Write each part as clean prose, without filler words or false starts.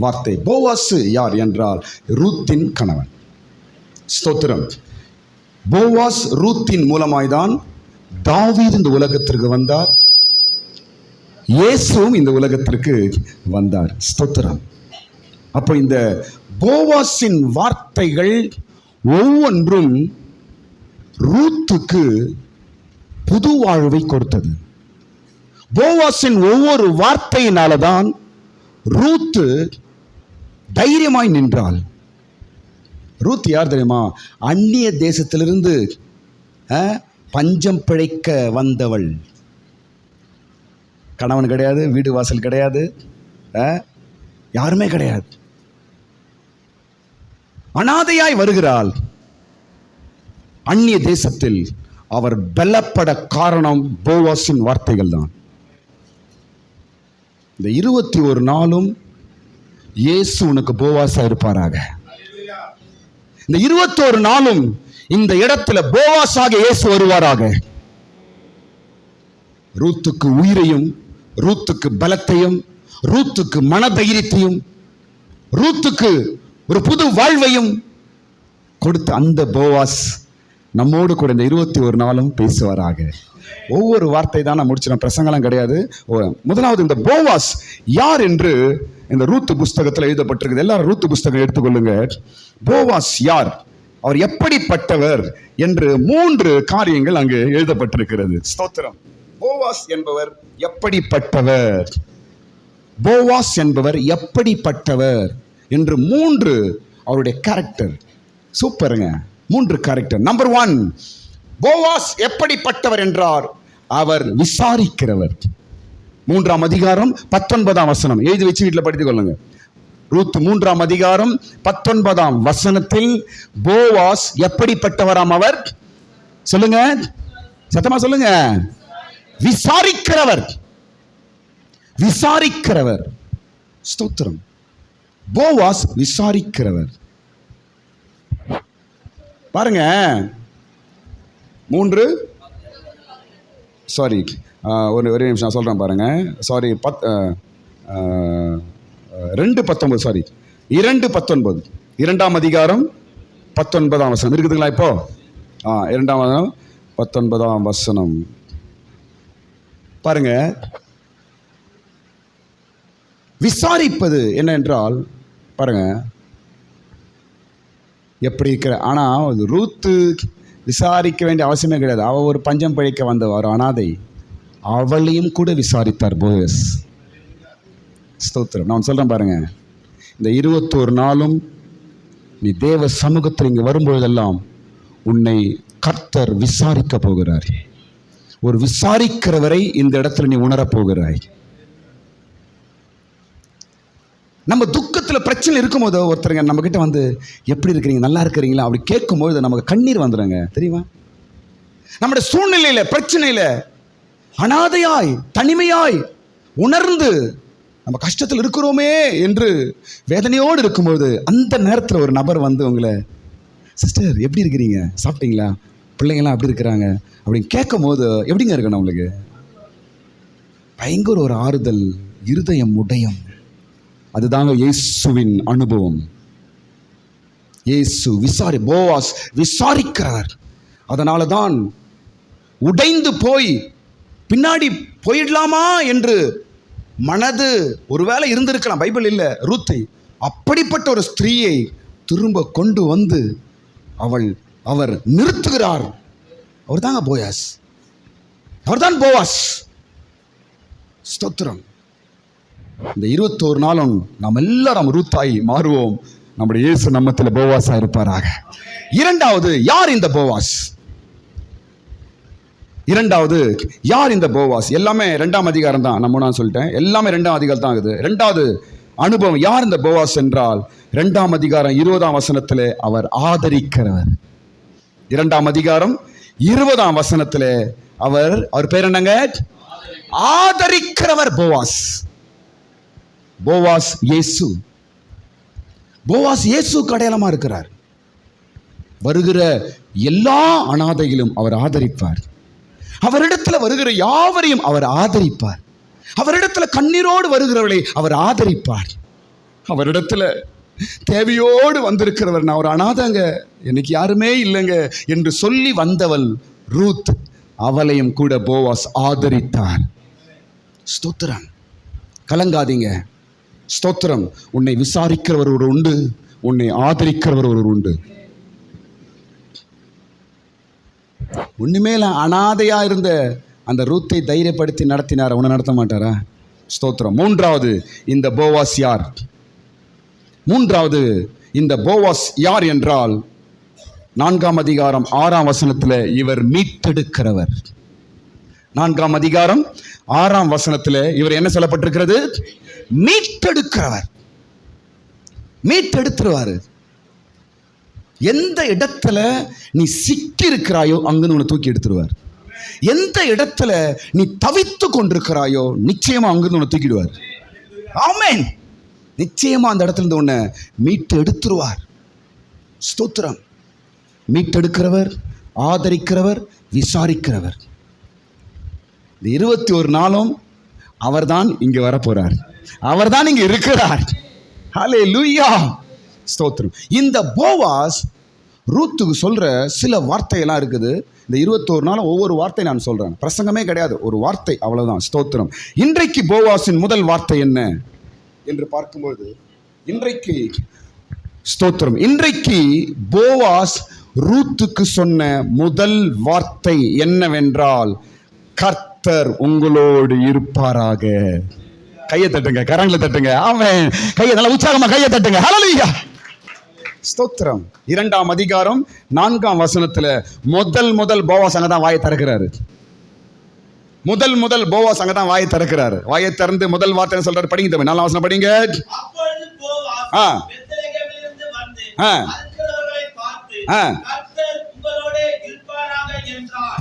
வார்த்தை. போவாஸ் யார் என்றால் ரூத்தின் கணவன். ஸ்தோத்திரம். போவாஸ் ரூத்தின் மூலமாய்தான் தாவீது இந்த உலகத்திற்கு வந்தார், இயேசுவும் இந்த உலகத்திற்கு வந்தார். ஸ்தோத்திரம். அப்போ இந்த போவாஸின் வார்த்தைகள் ஒவ்வொன்றும் ரூத்துக்கு புது வாழ்வை கொடுத்தது. போவாஸின் ஒவ்வொரு வார்த்தையினால்தான் ரூத்து தைரியமாய் நின்றாள். ரூத் யார் தெரியுமா? அந்நிய தேசத்திலிருந்து பஞ்சம் பிழைக்க வந்தவள். கணவன் கிடையாது, வீடு வாசல் கிடையாது, யாருமே கிடையாது. அனாதையாய் வருகிறாள். அந்நிய தேசத்தில் அவர் பலப்பட காரணம் போவாஸின் வார்த்தைகள் தான். இந்த 21 நாளும் இயேசு உனக்கு போவாஸா இருப்பாராக. இந்த 21 நாளும் இந்த இடத்துல போவாஸாக இயேசு வருவாராக. ரூத்துக்கு உயிரையும், ரூத்துக்கு பலத்தையும், ரூத்துக்கு மனதைரியத்தையும், ரூத்துக்கு ஒரு புது வாழ்வையும் கொடுத்த அந்த போவாஸ் நம்மோடு கூட இந்த 21 நாளும் பேசுவாராக. ஒவ்வொரு வார்த்தை தான் நான் முடிச்சிடும், பிரசங்கலாம் கிடையாது. முதலாவது இந்த போவாஸ் யார் என்று இந்த ரூத்து புஸ்தகத்தில் எழுதப்பட்டிருக்குது. எல்லாரும் ரூத்து புஸ்தகம் எடுத்துக்கொள்ளுங்க. போவாஸ் யார், அவர் எப்படிப்பட்டவர் என்று 3 காரியங்கள் அங்கு எழுதப்பட்டிருக்கிறது. ஸ்தோத்திரம். போவாஸ் என்பவர் எப்படிப்பட்டவர், போவாஸ் என்பவர் எப்படிப்பட்டவர் என்று 3 அவருடைய கேரக்டர். சூப்பருங்க, 3 கேரக்டர். நம்பர் 1, போவாஸ் எப்படிப்பட்டவர் என்றார், அவர் விசாரிக்கிறவர். 3ஆம் அதிகாரம் 19ஆம் வசனம் எழுதி வச்சு வீட்டில் படித்துக் கொள்ளுங்க. ரூத் 3ஆம் அதிகாரம் 19ஆம் வசனத்தில் போவாஸ் எப்படிப்பட்டவராம்? அவர் சொல்லுங்க, சத்தமா சொல்லுங்க. விசாரிக்கிறவர். விசாரிக்கிறவர். ஸ்தோத்திரம். போவாஸ் விசாரிக்கிறவர். பாருங்க, 3 சாரி ஒரு நிமிஷம் நான் சொல்றேன் பாருங்க. சாரி 2:19 சாரி 2:19 2ஆம் அதிகாரம் 19ஆம் வசனம் இருக்குதுங்களா? இப்போ 2ஆம் அதிகாரம் 19ஆம் வசனம் பாருங்க. விசாரிப்பது என்ன என்றால் பாருங்க எப்படி இருக்கிற. ஆனால் ரூத்து விசாரிக்க வேண்டிய அவசியமே கிடையாது. அவள் ஒரு பஞ்சம் பிழைக்க வந்தவர், அனாதை. அவளையும் கூட விசாரித்தார் போவாஸ். ஸ்தோத்திரம். நான் சொல்கிறேன் பாருங்க, இந்த 21 நாளும் நீ தேவ சமூகத்தில் இங்கே வரும்பொழுதெல்லாம் உன்னை கர்த்தர் விசாரிக்க போகிறார். ஒரு விசாரிக்கிறவரை இந்த இடத்துல நீ உணரப் போகிறாய். நம்ம துக்கத்தில் பிரச்சனை இருக்கும்போது ஒருத்தருங்க நம்ம கிட்ட வந்து எப்படி இருக்கிறீங்க, நல்லா இருக்கிறீங்களா அப்படி கேட்கும்போது நமக்கு கண்ணீர் வந்துடுங்க, தெரியுமா? நம்முடைய சூழ்நிலையில, பிரச்சனையில அனாதையாய் தனிமையாய் உணர்ந்து நம்ம கஷ்டத்தில் இருக்கிறோமே என்று வேதனையோடு இருக்கும்போது அந்த நேரத்தில் ஒரு நபர் வந்து உங்களை, சிஸ்டர் எப்படி இருக்கிறீங்க, சாப்பிட்டீங்களா, பிள்ளைங்களாம் எப்படி இருக்கிறாங்க அப்படின்னு கேட்கும் போது எப்படிங்க இருக்கணும்? நம்மளுக்கு பயங்கர ஒரு ஆறுதல், இருதயம் உடையும். அதுதாங்க இயேசுவின் அனுபவம். இயேசு போவாஸ் விசாரிக்கிறார். அதனால தான் உடைந்து போய் பின்னாடி போயிடலாமா என்று மனது ஒருவேளை இருந்திருக்கலாம். பைபிள் இல்லை, ரூத்தை அப்படிப்பட்ட ஒரு ஸ்திரீயை திரும்ப கொண்டு வந்து அவர் நிறுத்துகிறார். அவர் தாங்க போயாஸ், அவர்தான் போவாஸ். ஸ்தோத்திரம். இந்த 21 நாளும் நாம் எல்லாரும் ரூத்தாய் மாறுவோம். நம்முடைய இயேசு நம்மத்தில் போவாஸா இருப்பாராக. 2வது, யார் இந்த போவாஸ்? 2வது, யார் இந்த போவாஸ்? எல்லாமே 2ஆம் அதிகாரம் தான். நான் சொல்லிட்டேன், எல்லாமே 2ஆம் அதிகாரம் தான் இருக்குது. 2வது அனுபவம், யார் இந்த போவாஸ் என்றால் 2ஆம் அதிகாரம் 20ஆம் வசனத்திலே அவர் ஆதரிக்கிறவர். 2ஆம் அதிகாரம் 20ஆம் வசனத்திலே அவர் பேர் என்னங்க? ஆதரிக்கிறவர். போவாஸ் இயேசு. போவாஸ் இயேசுக்கு அடையாளமா இருக்கிறார். வருகிற எல்லா அனாதைகளும் அவர் ஆதரிப்பார். அவரிடத்துல வருகிற யாவரையும் அவர் ஆதரிப்பார். அவரிடத்துல கண்ணீரோடு வருகிறவர்களை அவர் ஆதரிப்பார். அவரிடத்துல தேவையோடு வந்திருக்கிறவர், நான் ஒரு அனாதைங்க, எனக்கு யாருமே இல்லைங்க என்று சொல்லி வந்தவள் ரூத். அவளையும் கூட போவாஸ் ஆதரித்தார். ஸ்தோத்திரம். கலங்காதீங்க. ஸ்தோத்திரம். உன்னை விசாரிக்கிறவர் ஒரு உண்டு, உன்னை ஆதரிக்கிறவர் ஒரு உண்டு. ஒண்ணுமே அனாதையா இருந்த அந்த ரூத்தை தைரியப்படுத்தி நடத்தினார். உன்னை நடத்த மாட்டாரா? ஸ்தோத்திரம். மூன்றாவது இந்த போவாஸ் யார்? மூன்றாவது இந்த போவாஸ் யார் என்றால் 4ஆம் அதிகாரம் 6ஆம் வசனத்தில் இவர் மீட்டெடுக்கிறவர். 4ஆம் அதிகாரம் 6ஆம் வசனத்தில் இவர் என்ன சொல்லப்பட்டிருக்கிறது? மீட்டெடுக்கிறவர். மீட்டெடுத்துருவாரு. எந்த இடத்துல நீ சிக்கி இருக்கிறாயோ அங்கிருந்து உன்னை தூக்கி எடுத்துருவார். எந்த இடத்துல நீ தவித்து கொண்டிருக்கிறாயோ நிச்சயமா அங்கிருந்து உன்னை தூக்கிடுவார். ஆமென். நிச்சயமா அந்த இடத்துல இருந்து உன்னை மீட்டு எடுத்துருவார். ஸ்தோத்திரம். மீட்டெடுக்கிறவர், ஆதரிக்கிறவர், விசாரிக்கிறவர். இந்த 21 நாளும் அவர்தான் இங்க வர போறார். அவர்தான் இங்க இருக்கிறார். ஹல்லேலூயா. ஸ்தோத்திரம். இந்த போவாஸ் ரூத்துக்கு சொல்ற சில வார்த்தையெல்லாம் இருக்குது. இந்த 21 நாள் ஒவ்வொரு வார்த்தை நான் சொல்றேன். பிரசங்கமே கிடையாது, ஒரு வார்த்தை, அவ்வளவுதான். ஸ்தோத்திரம். இன்றைக்கு போவாஸின் முதல் வார்த்தை என்ன என்று பார்க்கும்போது, இன்றைக்கு ஸ்தோத்திரம், இன்றைக்கு போவாஸ் ரூத்துக்கு சொன்ன முதல் வார்த்தை என்னவென்றால், கர்த்தர் உங்களோடு இருப்பாராக. கையை தட்டுங்க, கரங்களை தட்டுங்க. ஆமென். கையை நல்லா உற்சாகமா கையை தட்டுங்க. ஹல்லேலூயா. ஸ்தோத்திரம். 2ஆம் அதிகாரம் 4ஆம் வசனத்துல முதல் போவாஸ் அங்கதான் வாயை திறக்கிறாரு. முதல் போவாஸ் அங்கதான் வாயை திறக்கிறாரு. வாயை திறந்து முதல் வார்த்தை சொல்றாரு. படிங்க தம்பி, 4ஆம் வசனம் படிங்க.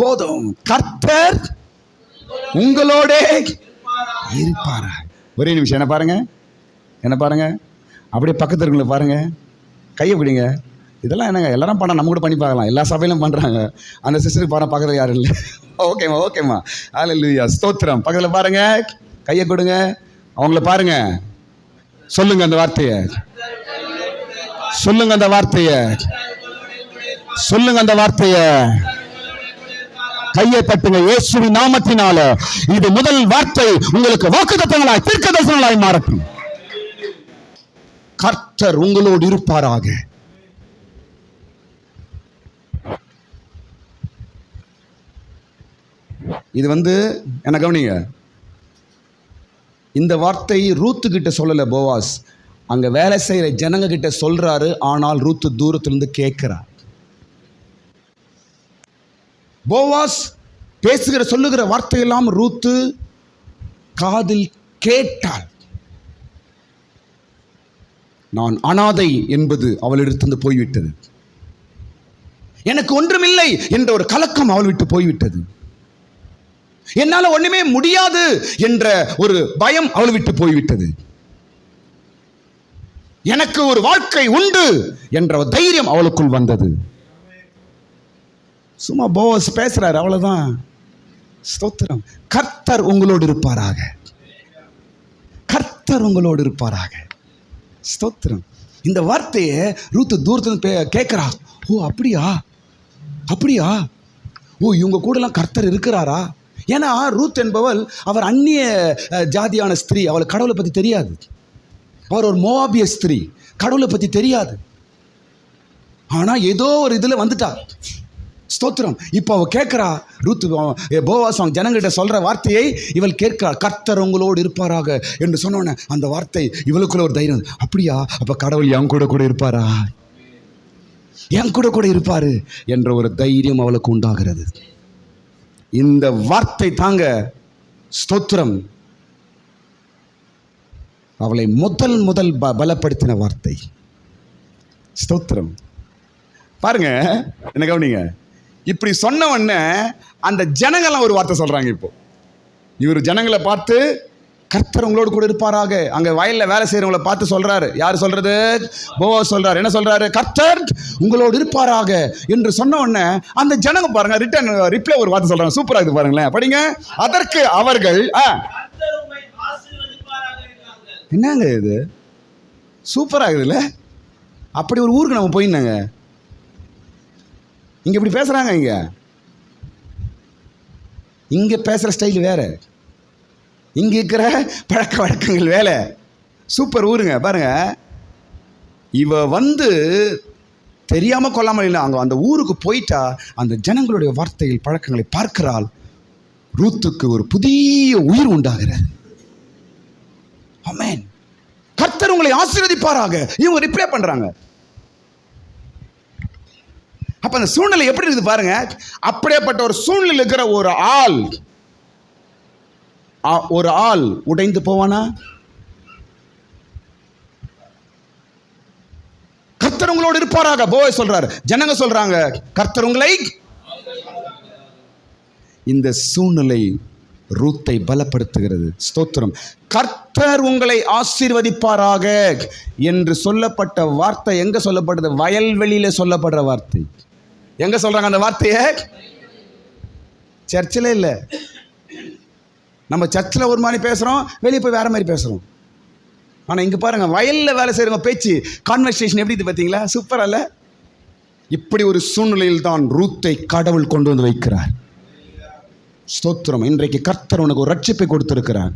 போதும். கர்த்தர் உங்களோட இருப்பாரா. ஒரே நிமிஷம் என்ன பாருங்க, என்ன பாருங்க, அப்படியே பக்கத்துல இருக்கவங்களை பாருங்க, கையை பிடிங்க. இதெல்லாம் என்னங்க, எல்லாரும் பண்ண நம்ம கூட பண்ணி பார்க்கலாம். எல்லா சபையிலும் பண்றாங்க. அந்த சிஸ்டருக்கு பாருங்க, பக்கத்தில் யாரும் இல்லை. ஓகேம்மா, ஓகேம்மா. ஹல்லேலூயா. ஸ்தோத்திரம். பக்கத்தில் பாருங்க, கையை கொடுங்க, அவங்கள பாருங்க. சொல்லுங்க அந்த வார்த்தையை, சொல்லுங்க அந்த வார்த்தையை, சொல்லுங்க அந்த வார்த்தையை. கையை தட்டுங்க. இயேசுவின் நாமத்தினால இது முதல் வார்த்தை உங்களுக்கு வாக்குத்தத்தங்களாய் தீர்க்கதரிசனங்களாய் மாறட்டும். கர்த்தர் உங்களோடு இருப்பாராக. இது என்ன கவனிங்க, இந்த வார்த்தை ரூத்து கிட்ட சொல்லல போவாஸ், அங்க வேலை செய்யற ஜனங்க கிட்ட சொல்றாரு. ஆனால் ரூத்து தூரத்திலிருந்து கேட்கிறார். போவாஸ் பேசுகிற சொல்லுகிற வார்த்தையெல்லாம் ரூத்து காதில் கேட்டாள். நான் அனாதை என்பது அவளிடத்திலிருந்து போய்விட்டது. எனக்கு ஒன்றுமில்லை என்ற ஒரு கலக்கம் அவள் விட்டு போய்விட்டது. என்னால ஒண்ணுமே முடியாது என்ற ஒரு பயம் அவள் விட்டு போய்விட்டது. எனக்கு ஒரு வாழ்க்கை உண்டு என்ற தைரியம் அவளுக்குள் வந்தது. சும்மா போவாஸ் பேசுறாரு, அவ்வளவுதான். ஸ்தோத்திரம். கர்த்தர் உங்களோடு இருப்பாராக. கர்த்தர் உங்களோடு இருப்பாராக. ஸ்தோத்திரம். இந்த வார்த்தையை ரூத்து தூரத்துல கேட்கிறா. ஓ அப்படியா, அப்படியா, ஓ இவங்க கூடலாம் கர்த்தர் இருக்கிறாரா? ஏன்னா ரூத் என்பவள் அவர் அந்நிய ஜாதியான ஸ்திரீ. அவளுக்கு கடவுளை பற்றி தெரியாது. அவர் ஒரு மோவாபிய ஸ்திரீ, கடவுளை பற்றி தெரியாது. ஆனால் ஏதோ ஒரு இதில் வந்துட்டா. ஸ்தோத்திரம். இப்போ அவள் கேட்குறா, ரூத் போவாஸ் அவங்க ஜனங்கிட்ட சொல்கிற வார்த்தையை இவள் கேட்கிறா. கர்த்தர் உங்களோடு இருப்பாராக என்று சொன்னோன்னே அந்த வார்த்தை இவளுக்குள்ள ஒரு தைரியம். அப்படியா, அப்போ கடவுள் என் கூட இருப்பாரா, என் கூட இருப்பாரு என்ற ஒரு தைரியம் அவளுக்கு உண்டாகிறது. இந்த வார்த்தை தாங்க ஸ்தோத்திரம் அவளை முதல் பலப்படுத்தின வார்த்தை. ஸ்தோத்திரம். பாருங்க, என்ன கவனிங்க. இப்படி சொன்ன உடனே அந்த ஜனங்கள்லாம் ஒரு வார்த்தை சொல்றாங்க. இப்போ இவர் ஜனங்களை பார்த்து கர்த்தர் உங்களோடு கூட இருப்பாராக. அங்க வயல்ல வேலை செய்யறவங்களை பார்த்து சொல்றாரு. யார் சொல்றது? போவாஸ் சொல்றாரு. என்ன சொல்றாரு? கர்த்தர் உங்களோடு இருப்பாராக என்று சொன்ன உடனே அந்த ஜனங்க பாருங்க ரிப்ளை ஒரு வார்த்தை சொல்றாங்க. சூப்பரா இது பாருங்களேன், படிங்க. அதற்கு அவர்கள் என்னங்க இது சூப்பராக இருக்குதுல்ல? அப்படி ஒரு ஊருக்கு நம்ம போயிருந்தாங்க. இங்கே இப்படி பேசுகிறாங்க. இங்கே பேசுகிற ஸ்டைல் வேறு, இங்கே இருக்கிற பழக்க வழக்கங்கள் வேலை. சூப்பர் ஊருங்க பாருங்க. இவ வந்து தெரியாமல் கொள்ளாமல் இல்லை, அங்கே அந்த ஊருக்கு போயிட்டா அந்த ஜனங்களுடைய வார்த்தைகள் பழக்கங்களை பார்க்கிறாள். ரூத்துக்கு ஒரு புதிய உயிர் உண்டாகிறது. ஆமென். கர்த்தர் உங்களை ஆசீர்வதிப்பாராக. இவங்க ரிப்ளை பண்றாங்க. அப்ப அந்த சூழ்நிலை எப்படி இருக்குது பாருங்க. அப்படியேப்பட்ட ஒரு சூழ்நிலை இருக்கிற ஒரு ஆள் உடைந்து போவானா? கர்த்தர் உங்களோடு இருப்பாராக. போய் சொல்றாரு, ஜனங்க சொல்றாங்க கர்த்தர் உங்களை. இந்த சூழ்நிலை ரூத்தை பலப்படுத்துகிறது. ஸ்தோத்திரம். கர்த்தர் உங்களை ஆசீர்வதிப்பாராக என்று சொல்லப்பட்ட வார்த்தை எங்க சொல்லப்பட்டது? வயல்வெளியில சொல்லப்படுற வார்த்தை. எங்க சொல்றாங்க அந்த வார்த்தையை? சர்ச்சில் இல்லை. நம்ம சர்ச்சில் ஒரு மாதிரி பேசுறோம், வெளியே போய் வேற மாதிரி பேசுறோம். ஆனா இங்க பாருங்க, வயல்ல வேலை செய்யறவங்க பேச்சு கான்வர்சேஷன் எப்படி இது பார்த்தீங்களா? சூப்பர் அல்ல? இப்படி ஒரு சூழ்நிலையில் தான் ரூத்தை கடவுள் கொண்டு வந்து வைக்கிறார். ஸ்தோத்திரம். இன்றைக்கு கர்த்தர் உனக்கு ஒரு ரட்சிப்பை கொடுத்திருக்கிறார்.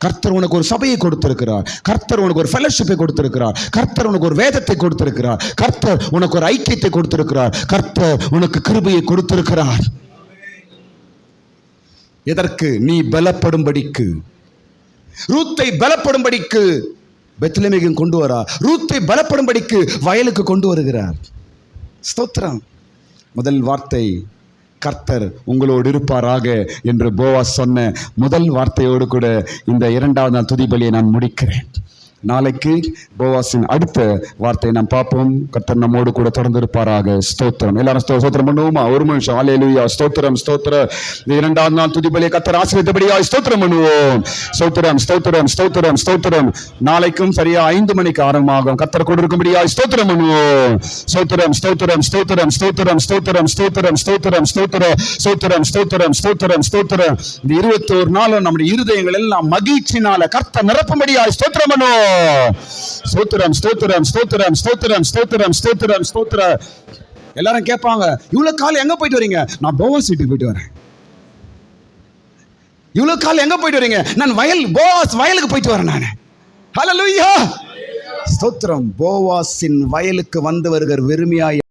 கர்த்தர் உனக்கு ஒரு சபையை கொடுத்திருக்கிறார். கர்த்தர் உனக்கு ஒரு ஃபெலோஷிப்பை கொடுத்திருக்கிறார். கர்த்தர் உனக்கு ஒரு வேதத்தை கொடுத்திருக்கிறார். கர்த்தர் உனக்கு ஒரு ஐக்கியத்தை கொடுத்திருக்கிறார். கர்த்தர் உனக்கு கிருபையை கொடுத்திருக்கிறார். எதற்கு? நீ பலப்படும்படிக்கு. ரூத்தை பலப்படும்படிக்கு பெத்லெகேமுக்கு கொண்டு வரா. ரூத்தை பலப்படும்படிக்கு வயலுக்கு கொண்டு வருகிறார். ஸ்தோத்திரம். முதல் வார்த்தை கர்த்தர் உங்களோடு இருப்பாராக என்று போவாஸ் சொன்ன முதல் வார்த்தையோடு கூட இந்த 2வது நாள் துதிபலியை நான் முடிக்கிறேன். நாளைக்கு போவாஸின் அடுத்த வார்த்தையை நாம் பார்ப்போம். கர்த்தர் நம்மோடு கூட தொடர்ந்து இருப்பாராக. ஸ்தோத்திரம். எல்லாரும் ஸ்தோத்திரம் பண்ணுவோமா? ஒரு நிமிஷம். ஹல்லேலூயா. ஸ்தோத்திரம் ஸ்தோத்திரம். 2வது நாள் துதிபலியை கர்த்தர் ஆசீர்வதித்தபடியாய் ஸ்தோத்திரம் பண்ணுவோம். ஸ்தோத்திரம் ஸ்தோத்திரம் ஸ்தோத்திரம் ஸ்தோத்திரம். நாளைக்கும் சரியா 5 மணிக்கு ஆரம்பமாகும். கர்த்தர் கூட இருக்கும்படியாய் ஸ்தோத்திரம் பண்ணுவோம். ஸ்தோத்திரம் ஸ்தோத்திரம் ஸ்தோத்திரம் ஸ்தோத்திரம் ஸ்தோத்திரம் ஸ்தோத்திரம் ஸ்தோத்திரம் ஸ்தோத்திரம் ஸ்தோத்திரம் ஸ்தோத்திரம் ஸ்தோத்திரம் ஸ்தோத்திரம். இந்த 21 நாளும் நம்முடைய இருதயங்கள் எல்லாம் மகிழ்ச்சினால கர்த்தர் நிரப்பும்படியாய் ஸ்தோத்திரம் பண்ணுவோம். ஸ்தோத்திரம் ஸ்தோத்திரம் ஸ்தோத்திரம் ஸ்தோத்திரம் ஸ்தோத்திரம் ஸ்தோத்திரம் ஸ்தோத்திரம். எல்லாரும் கேட்பாங்க, இவ்வளவு காலம் எங்க போயிட்டு வரீங்க? நான் போவாஸ் வீட்டுக்கு போயிட்டு வரேன். இவ்வளவு காலம் எங்க போயிட்டு வரீங்க? நான் போவாஸ் வயலுக்கு போயிட்டு வரேன். நான் ஹல்லேலூயா. ஸ்தோத்திரம். போவாஸின் வயலுக்கு வந்து வருகிற வெறுமையாய்